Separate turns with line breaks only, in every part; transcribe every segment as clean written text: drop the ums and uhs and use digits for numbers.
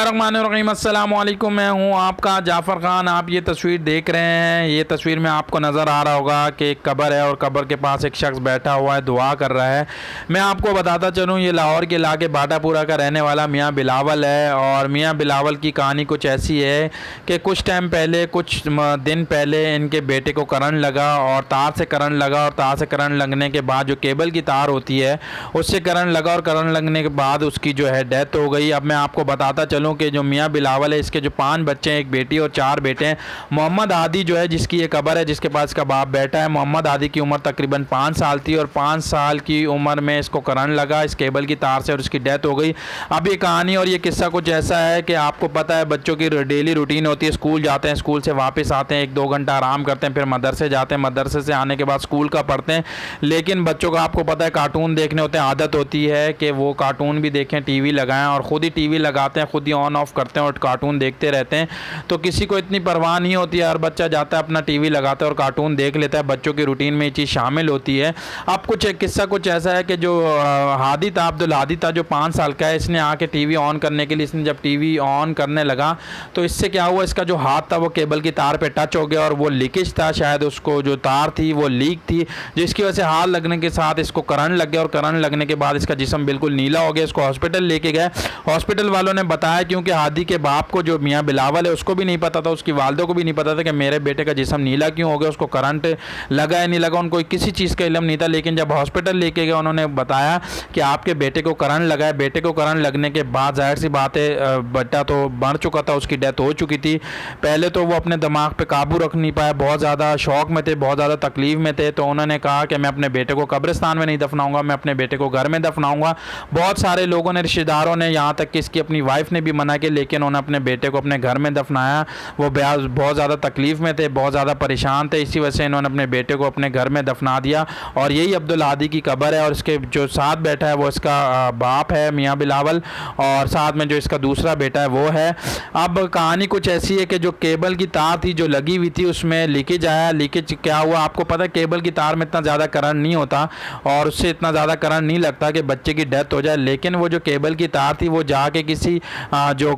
बिस्मिल्लाहिर्रहमानिर्रहीम, अस्सलाम वालेकुम। मैं हूं आपका जाफ़र ख़ान। आप ये तस्वीर देख रहे हैं। ये तस्वीर में आपको नज़र आ रहा होगा कि एक कब्र है और कब्र के पास एक शख्स बैठा हुआ है, दुआ कर रहा है। मैं आपको बताता चलूँ, ये लाहौर के इलाके बाटापुरा का रहने वाला मियाँ बिलावल है। और मियाँ बिलावल की कहानी कुछ ऐसी है कि कुछ टाइम पहले, कुछ दिन पहले इनके बेटे को करंट लगा और तार से करंट लगा। और तार से करंट लगने के बाद जो केबल की तार होती है उससे करंट लगा और करंट लगने के बाद उसकी जो है डेथ हो गई। अब मैं आपको बताता चलूँ कि जो मियाँ बिलावल है, इसके जो 5 बच्चे हैं, एक बेटी और 4 बेटे हैं। मोहम्मद आदि जो है, जिसकी ये कब्र है, जिसके पास इसका बाप बैठा है, मोहम्मद आदि की उम्र तकरीबन 5 साल थी और 5 साल की उम्र में इसको करंट लगा इस केबल की तार से और उसकी डेथ हो गई। अब ये कहानी और ये किस्सा कुछ ऐसा है कि आपको पता है बच्चों की डेली रूटीन होती है। स्कूल जाते हैं, स्कूल से वापस आते हैं, 1-2 घंटा आराम करते हैं, फिर मदरसे जाते हैं, मदरसे से आने के बाद स्कूल का पढ़ते हैं। लेकिन बच्चों का आपको पता है कार्टून देखने होते हैं, आदत होती है कि वो कार्टून भी देखें, टीवी लगाएं और ख़ुद ही टीवी लगाते हैं, खुद ही ऑन ऑफ करते हैं और कार्टून देखते रहते हैं। तो किसी को इतनी परवाह नहीं होती है, हर बच्चा जाता है अपना टीवी लगाता है और कार्टून देख लेता है। बच्चों की रूटीन में ये चीज़ शामिल होती है। अब कुछ एक किस्सा कुछ ऐसा है कि जो हादी था, अब्दुल हादी था, जो 5 साल का है, इसने आके टीवी ऑन करने के लिए, इसने जब टीवी ऑन करने लगा तो इससे क्या हुआ, इसका जो हाथ था वो केबल की तार पे टच हो गया और वो लीकेज था, शायद उसको जो तार थी वो लीक थी, जिसकी वजह से हाथ लगने के साथ इसको करंट लग गया और करंट लगने के बाद इसका जिस्म बिल्कुल नीला हो गया। इसको हॉस्पिटल लेके गए। हॉस्पिटल वालों ने बताया, क्योंकि हादी के बाप को, जो मियाँ बिलावल है, उसको भी नहीं पता था, उसकी वालदा को भी नहीं पता था कि मेरे बेटे का जिस्म नीला क्यों हो गया, उसको करंट लगा या नहीं लगा, उनको किसी चीज़ का इल्म नहीं था। लेकिन जब हॉस्पिटल लेके गए, उन्होंने बताया कि आपके बेटे को करंट लगा है। बेटे को करंट लगने के बाद जाहिर सी बात है बच्चा तो मर चुका था, उसकी डेथ हो चुकी थी। पहले तो वो अपने दिमाग पे काबू रख नहीं पाया, बहुत ज़्यादा शौक में थे, बहुत ज़्यादा तकलीफ़ में थे। तो उन्होंने कहा कि मैं अपने बेटे को कब्रिस्तान में नहीं दफनाऊंगा, मैं अपने बेटे को घर में दफनाऊंगा। बहुत सारे लोगों ने, रिश्तेदारों ने, यहाँ तक कि इसकी अपनी वाइफ ने भी मना किया, लेकिन उन्होंने अपने बेटे को अपने घर में दफनाया। वो बहुत ज़्यादा तकलीफ़ में थे, बहुत ज़्यादा परेशान थे, इसी वजह से इन्होंने अपने बेटे को अपने घर में दफना दिया। और यही अब्दुल हादी की कब्र है और इसके जो साथ बैठा है वो इसका बाप है मियाँ बिलावल, और साथ में जो इसका दूसरा बेटा है वो है। अब कहानी कुछ ऐसी है कि जो केबल की तार थी जो लगी हुई थी उसमें लीकेज आया। लीकेज क्या हुआ, आपको पता है केबल की तार में इतना ज़्यादा करंट नहीं होता और उससे इतना ज़्यादा करंट नहीं लगता कि बच्चे की डेथ हो जाए। लेकिन वो जो केबल की तार थी वो जाके किसी जो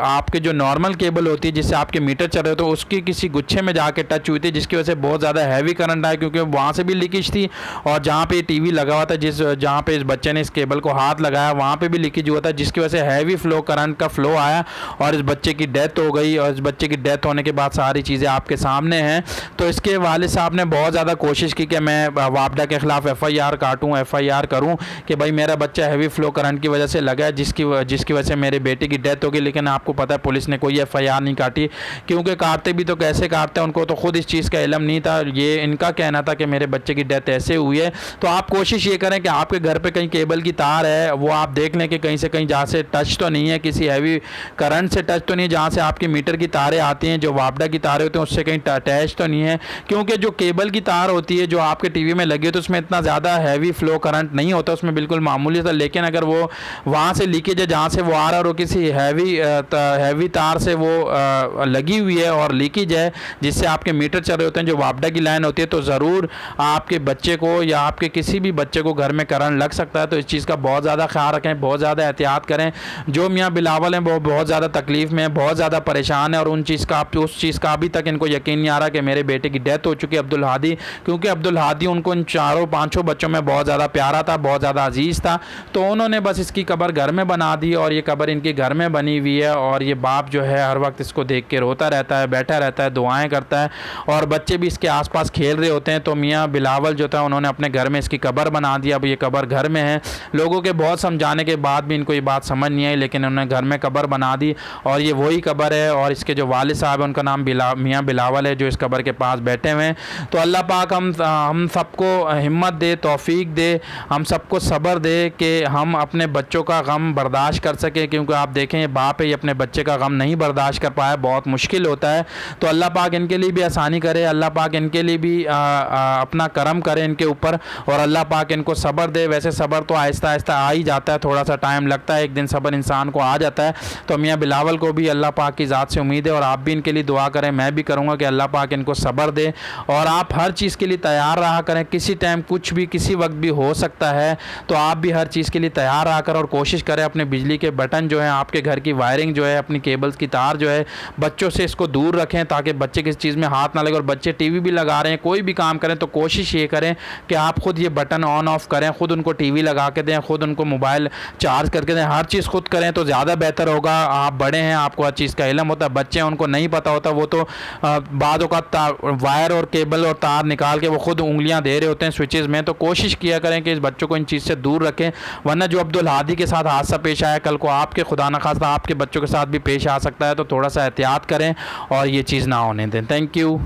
आपके जो नॉर्मल केबल होती है जिससे आपके मीटर चल रहे हो, तो उसकी किसी गुच्छे में जाके टच हुई थी, जिसकी वजह से बहुत ज़्यादा हैवी करंट आया, क्योंकि वहाँ से भी लीकेज थी और जहाँ पे टीवी लगा हुआ था, जहाँ पे इस बच्चे ने इस केबल को हाथ लगाया वहाँ पे भी लीकेज हुआ था, जिसकी वजह से हैवी फ्लो, करंट का फ्लो आया और इस बच्चे की डेथ हो गई। और इस बच्चे की डेथ होने के बाद सारी चीज़ें आपके सामने हैं। तो इसके वालिद साहब ने बहुत ज़्यादा कोशिश की कि मैं वापडा के ख़िलाफ़ FIR काटूँ, FIR करूँ कि भाई मेरा बच्चा हैवी फ्लो करंट की वजह से लगा है, जिसकी वजह से मेरे बेटे की डेथ होगी। लेकिन आपको पता है पुलिस ने कोई FIR नहीं काटी, क्योंकि काटते भी तो कैसे काटते हैं, उनको तो खुद इस चीज़ का इल्म नहीं था। ये इनका कहना था कि मेरे बच्चे की डेथ ऐसे हुई है। तो आप कोशिश ये करें कि आपके घर पे कहीं केबल की तार है वो आप देख लें कि कहीं से कहीं जहाँ से टच तो नहीं है, किसी हैवी करंट से टच तो नहीं है, जहाँ से आपकी मीटर की तारें आती हैं, जो वापडा की तारें होती हैं उससे कहीं अटैच तो नहीं है। क्योंकि जो केबल की तार होती है जो आपके टीवी में लगी है तो उसमें इतना ज़्यादा हैवी फ्लो करंट नहीं होता, उसमें बिल्कुल मामूली था। लेकिन अगर वो वहाँ से लीकेज है जहाँ से वो आ रहा है और किसी हैवी तार से वो लगी हुई है और लीकेज है जिससे आपके मीटर चल रहे होते हैं, जो वापडा की लाइन होती है, तो ज़रूर आपके बच्चे को या आपके किसी भी बच्चे को घर में करंट लग सकता है। तो इस चीज़ का बहुत ज़्यादा ख्याल रखें, बहुत ज़्यादा एहतियात करें। जो मियाँ बिलावल हैं वो बहुत ज़्यादा तकलीफ़ में, बहुत ज़्यादा परेशान है और उस चीज़ का अभी तक इनको यकीन नहीं आ रहा कि मेरे बेटे की डेथ हो चुकी है अब्दुल हादी। क्योंकि अब्दुल हादी उनको इन 4-5 बच्चों में बहुत ज़्यादा प्यारा था, बहुत ज़्यादा अजीज़ था। तो उन्होंने बस इसकी कब्र घर में बना दी और ये कब्र इनके घर में बनी हुई है। और ये बाप जो है हर वक्त इसको देख के रोता रहता है, बैठा रहता है, दुआएं करता है और बच्चे भी इसके आसपास खेल रहे होते हैं। तो मियाँ बिलावल जो था उन्होंने अपने घर में इसकी कब्र बना दी। अब ये कब्र घर में है। लोगों के बहुत समझाने के बाद भी इनको ये बात समझ नहीं आई, लेकिन उन्होंने घर में कब्र बना दी और ये वही कब्र है। और इसके जो वालिद साहब है उनका नाम मियाँ बिलावल है, जो इस कब्र के पास बैठे हुए हैं। तो अल्लाह पाक हम सबको हिम्मत दे, तौफीक दे, हम सबको सब्र दे कि हम अपने बच्चों का गम बर्दाश्त कर सकें। क्योंकि आप देखें ये बाप है, ये अपने बच्चे का गम नहीं बर्दाश्त कर पाया, बहुत मुश्किल होता है। तो अल्लाह पाक इनके लिए भी आसानी करे, अल्लाह पाक इनके लिए भी अपना करम करे इनके ऊपर और अल्लाह पाक इनको सब्र दे। वैसे सब्र तो आहिस्ता आहिस्ता आ ही जाता है, थोड़ा सा टाइम लगता है, एक दिन सब्र इंसान को आ जाता है। तो मियाँ बिलावल को भी अल्लाह पाक की ज़ात से उम्मीद है और आप भी इनके लिए दुआ करें, मैं भी करूँगा कि अल्लाह पाक इनको सब्र दे। और आप हर चीज़ के लिए तैयार रहा करें, किसी टाइम कुछ भी किसी वक्त भी हो सकता है, तो आप भी हर चीज़ के लिए तैयार रहा कर और कोशिश करें अपने बिजली के बटन जो हैं आपके घर घर की वायरिंग जो है, अपनी केबल्स की तार जो है, बच्चों से इसको दूर रखें ताकि बच्चे किसी चीज़ में हाथ ना लगे। और बच्चे टीवी भी लगा रहे हैं, कोई भी काम करें तो कोशिश ये करें कि आप खुद ये बटन ऑन ऑफ करें, खुद उनको टीवी लगा के दें, खुद उनको मोबाइल चार्ज करके दें, हर चीज़ खुद करें तो ज़्यादा बेहतर होगा। आप बड़े हैं, आपको हर चीज़ का इल्म होता है, बच्चे हैं उनको नहीं पता होता, वो तो बाज़ों का वायर और केबल और तार निकाल के वो खुद उंगलियां दे रहे होते हैं स्विचेज़ में। तो कोशिश किया करें कि इस बच्चों को इन चीज़ से दूर रखें, वरना जो अब्दुल हादी के साथ हादसा पेश आया, कल को आपके खुदा न खास्ता आपके बच्चों के साथ भी पेश आ सकता है। तो थोड़ा सा एहतियात करें और ये चीज़ ना होने दें। Thank you.